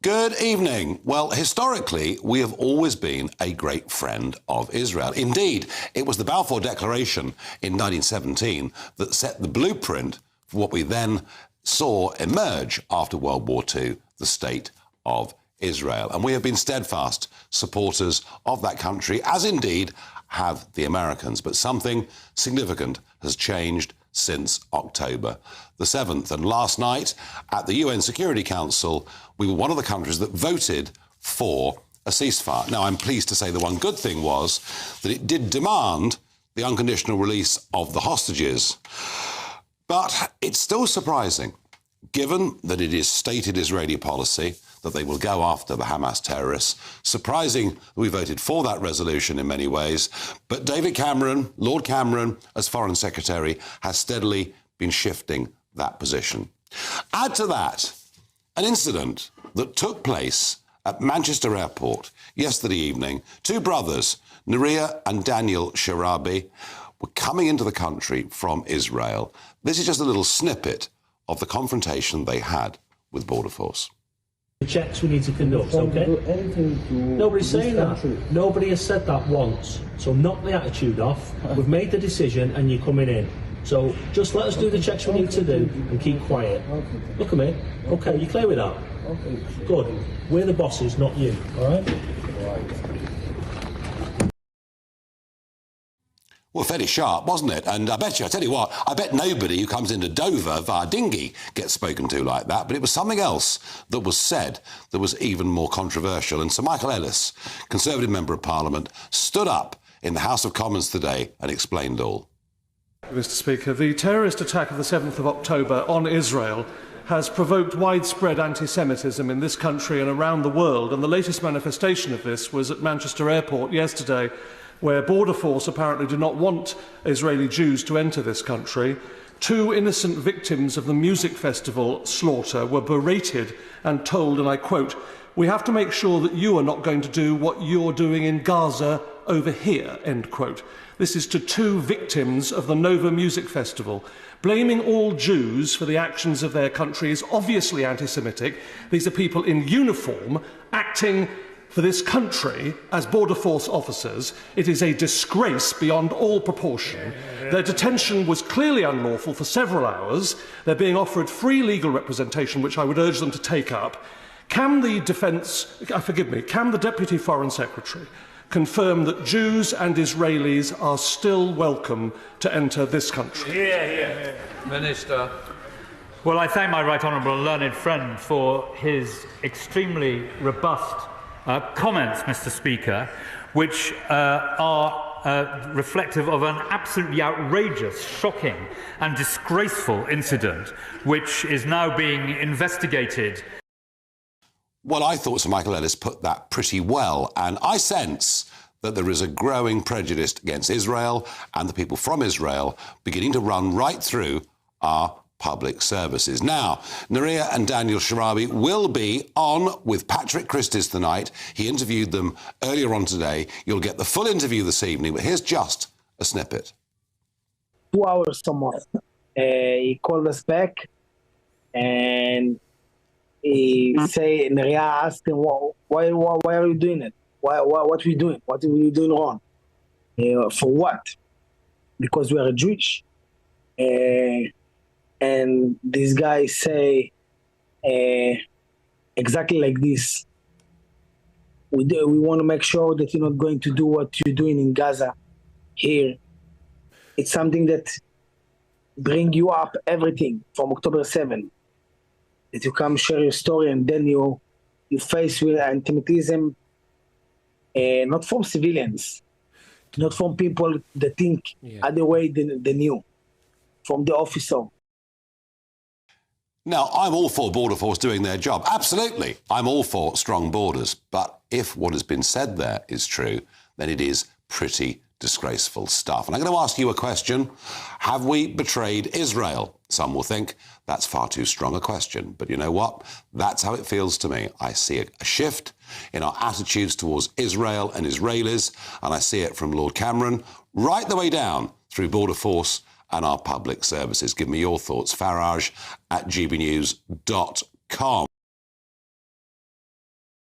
Good evening. Well, historically, we have always been a great friend of Israel. Indeed, it was the Balfour Declaration in 1917 that set the blueprint for what we then saw emerge after World War II, the State of Israel. And we have been steadfast supporters of that country, as indeed have the Americans. But something significant has changed since October the 7th. And last night at the UN Security Council, we were one of the countries that voted for a ceasefire. Now, I'm pleased to say the one good thing was that it did demand the unconditional release of the hostages. But it's still surprising, given that it is stated Israeli policy that they will go after the Hamas terrorists. Surprising that we voted for that resolution in many ways. But David Cameron, Lord Cameron, as Foreign Secretary, has steadily been shifting that position. Add to that an incident that took place at Manchester Airport yesterday evening. Two brothers, Neria and Daniel Sharabi, were coming into the country from Israel. This is just a little snippet of the confrontation they had with Border Force. The checks we need to conduct, okay? Nobody's saying that. Nobody has said that once. So knock the attitude off. We've made the decision and you're coming in. So just let us do the checks we need to do and keep quiet. Look at me. Okay, you clear with that? Good. We're the bosses, not you, all right? Well, fairly sharp, wasn't it? And I tell you what, I bet nobody who comes into Dover via dinghy gets spoken to like that. But it was something else that was said that was even more controversial. And Sir Michael Ellis, Conservative Member of Parliament, stood up in the House of Commons today and explained all. Mr. Speaker, the terrorist attack of the 7th of October on Israel has provoked widespread anti-Semitism in this country and around the world. And the latest manifestation of this was at Manchester Airport yesterday, where Border Force apparently do not want Israeli Jews to enter this country. Two innocent victims of the music festival slaughter were berated and told, and I quote, "We have to make sure that you are not going to do what you're doing in Gaza over here," end quote. This is to two victims of the Nova Music Festival. Blaming all Jews for the actions of their country is obviously anti-Semitic. These are people in uniform acting for this country as Border Force officers. It is a disgrace beyond all proportion. Their detention was clearly unlawful for several hours. They're being offered free legal representation, which I would urge them to take up. Can the Deputy Foreign Secretary confirm that Jews and Israelis are still welcome to enter this country? Minister. Well, I thank my right honourable and learned friend for his extremely robust comments, Mr. Speaker, which are reflective of an absolutely outrageous, shocking and disgraceful incident which is now being investigated. Well, I thought Sir Michael Ellis put that pretty well, and I sense that there is a growing prejudice against Israel and the people from Israel beginning to run right through our public services. Now, Neria and Daniel Sharabi will be on with Patrick Christys tonight. He interviewed them earlier on today. You'll get the full interview this evening, but here's just a snippet. 2 hours somewhere. He called us back and he say, Neria asked him, why are you doing it? What are we doing? What are we doing wrong? For what? Because we are Jewish. And this guy say exactly like this. We want to make sure that you're not going to do what you're doing in Gaza here. It's something that bring you up everything from October 7th. That you come share your story and then you face with antisemitism, not from civilians, not from people that think other way than you, from the officer. Now, I'm all for Border Force doing their job. Absolutely. I'm all for strong borders. But if what has been said there is true, then it is pretty disgraceful stuff. And I'm going to ask you a question. Have we betrayed Israel? Some will think that's far too strong a question. But you know what? That's how it feels to me. I see a shift in our attitudes towards Israel and Israelis, and I see it from Lord Cameron right the way down through Border Force and our public services. Give me your thoughts. Farage@gbnews.com.